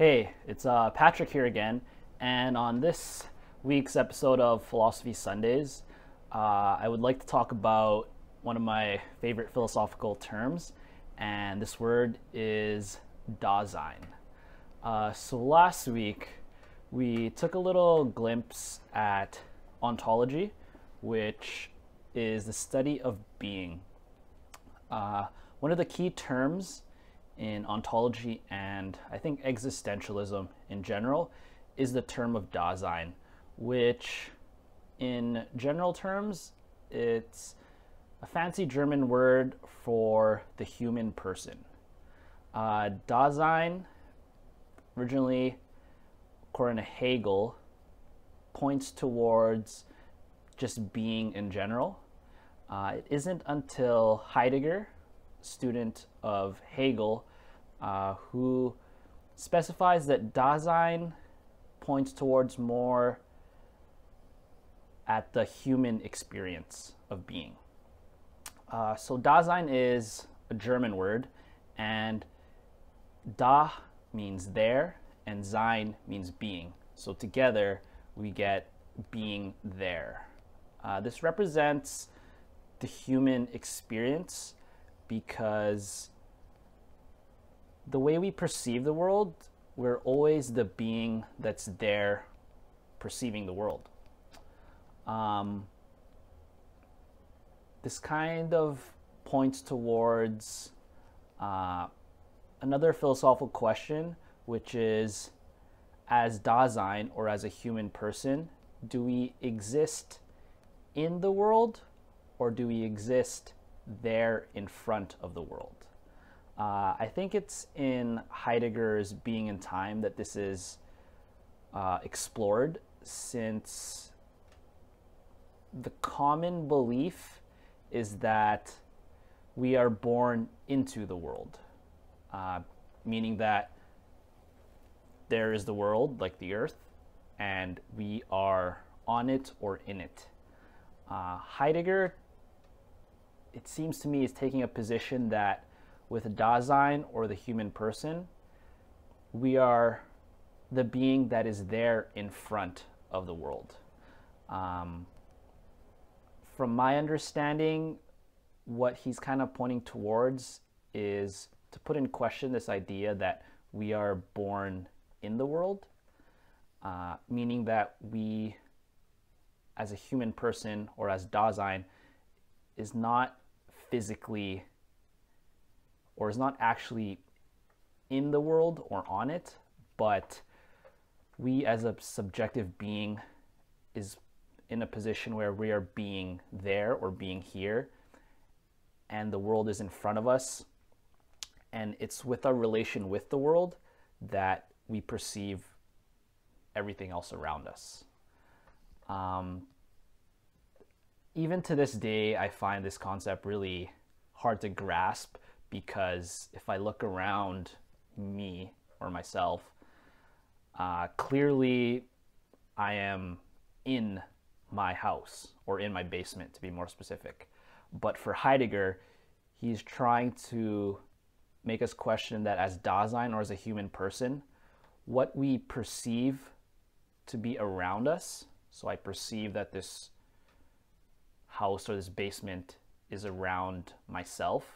Hey, it's Patrick here again, and on this week's episode of Philosophy Sundays, I would like to talk about one of my favorite philosophical terms, and this word is Dasein. So last week, we took a little glimpse at ontology, which is the study of being. One of the key terms in ontology and I think existentialism in general is the term of Dasein, which in general terms, it's a fancy German word for the human person. Dasein, originally, according to Hegel, points towards just being in general. It isn't until Heidegger, student of Hegel, who specifies that Dasein points towards more at the human experience of being. So Dasein is a German word, and Da means there, and Sein means being. So together we get being there. This represents the human experience because the way we perceive the world, we're always the being that's there perceiving the world. This kind of points towards another philosophical question, which is, as Dasein, or as a human person, do we exist in the world, or do we exist there in front of the world? I think it's in Heidegger's Being and Time that this is explored, since the common belief is that we are born into the world, meaning that there is the world, like the earth, and we are on it or in it. Heidegger, it seems to me, is taking a position that with Dasein, or the human person, we are the being that is there in front of the world. From my understanding, what he's kind of pointing towards is to put in question this idea that we are born in the world, meaning that we, as a human person, or as Dasein, is not physically, or is not actually in the world or on it, but we as a subjective being is in a position where we are being there or being here, and the world is in front of us, and it's with our relation with the world that we perceive everything else around us. Even to this day, I find this concept really hard to grasp, because if I look around me or myself, clearly I am in my house, or in my basement to be more specific. But for Heidegger, he's trying to make us question that as Dasein, or as a human person, what we perceive to be around us. So I perceive that this house or this basement is around myself,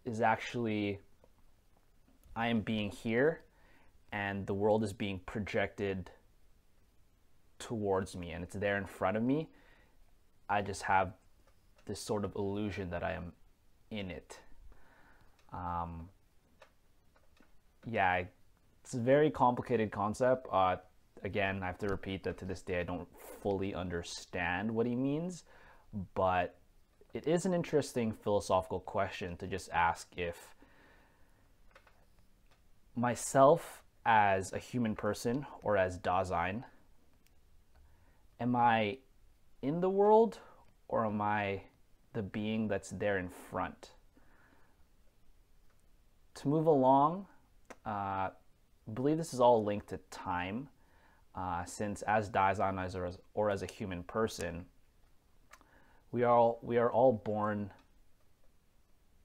is actually, I am being here, and the world is being projected towards me, and it's there in front of me. I just have this sort of illusion that I am in it. Yeah, it's a very complicated concept. Again, I have to repeat that to this day I don't fully understand what he means, but it is an interesting philosophical question to just ask if myself as a human person, or as Dasein, am I in the world, or am I the being that's there in front? To move along, I believe this is all linked to time, since as Dasein, or as a human person, we are all born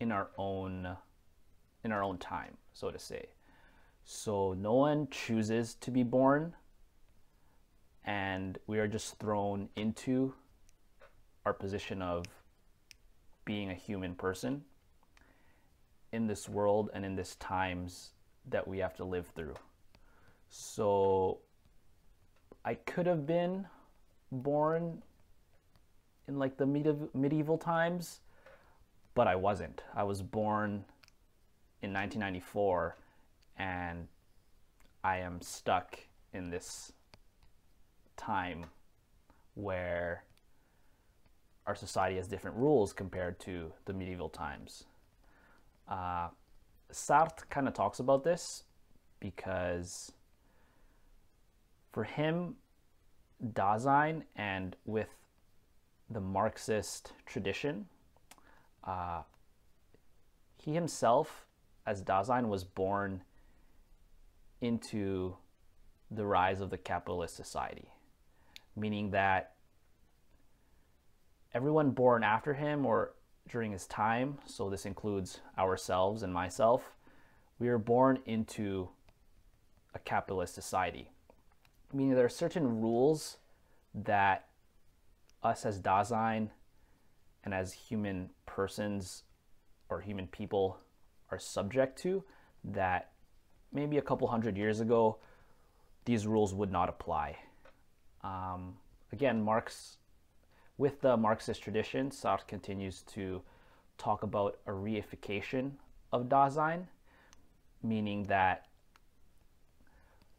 in our own time, so to say. So no one chooses to be born, and we are just thrown into our position of being a human person in this world and in this times that we have to live through. So I could have been born in like the medieval times, but I wasn't. I was born in 1994, and I am stuck in this time where our society has different rules compared to the medieval times. Sartre kind of talks about this because for him, Dasein, and with the Marxist tradition, he himself, as Dasein, was born into the rise of the capitalist society, meaning that everyone born after him or during his time, so this includes ourselves and myself, we are born into a capitalist society, meaning there are certain rules that us as Dasein and as human persons or human people are subject to that maybe a couple hundred years ago these rules would not apply. Again, Marx, with the Marxist tradition, Sartre continues to talk about a reification of Dasein, meaning that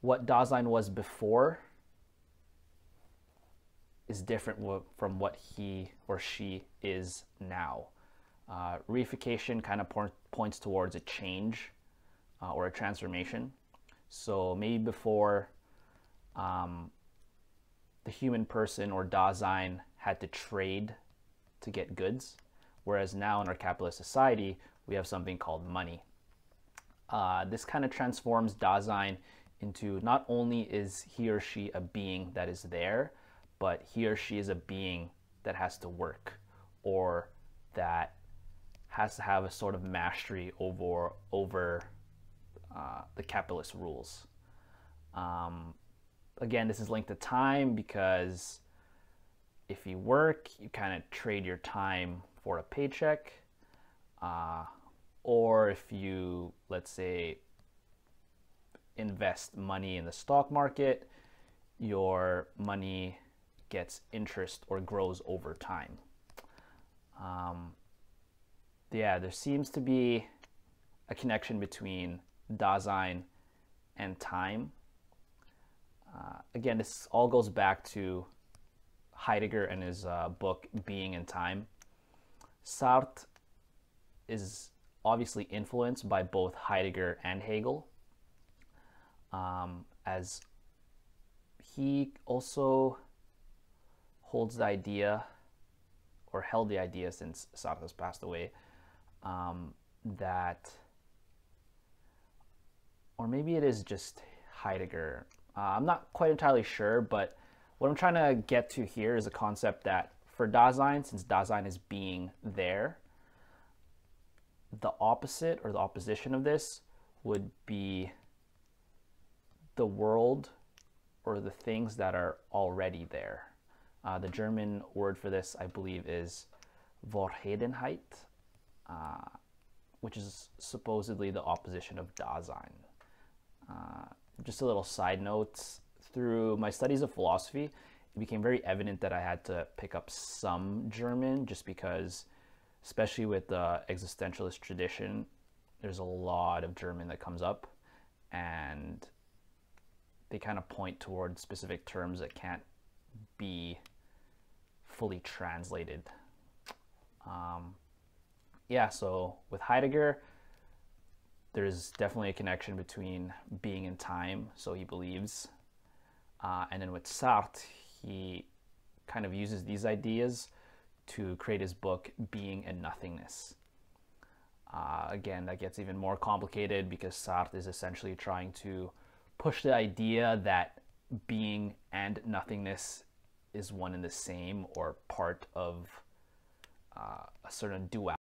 what Dasein was before is different from what he or she is now. Reification kind of points towards a change or a transformation. So maybe before the human person or Dasein had to trade to get goods, whereas now in our capitalist society, we have something called money. This kind of transforms Dasein into not only is he or she a being that is there, but he or she is a being that has to work or that has to have a sort of mastery over the capitalist rules. Again, this is linked to time because if you work, you kind of trade your time for a paycheck. Or if you, let's say, invest money in the stock market, your money gets interest or grows over time. Yeah, there seems to be a connection between Dasein and time. Again, this all goes back to Heidegger and his book Being and Time. Sartre is obviously influenced by both Heidegger and Hegel, as he also holds the idea, or held the idea since Sartre has passed away, that, or maybe it is just Heidegger. I'm not quite entirely sure, but what I'm trying to get to here is a concept that for Dasein, since Dasein is being there, the opposite or the opposition of this would be the world or the things that are already there. The German word for this, I believe, is Vorherrenheit, which is supposedly the opposition of Dasein. Just a little side note, through my studies of philosophy, it became very evident that I had to pick up some German just because, especially with the existentialist tradition, there's a lot of German that comes up and they kind of point toward specific terms that can't be fully translated. Yeah, so with Heidegger, there's definitely a connection between being and time, so he believes. And then with Sartre, he kind of uses these ideas to create his book, Being and Nothingness. Again, that gets even more complicated because Sartre is essentially trying to push the idea that being and nothingness is one and the same, or part of a certain duality.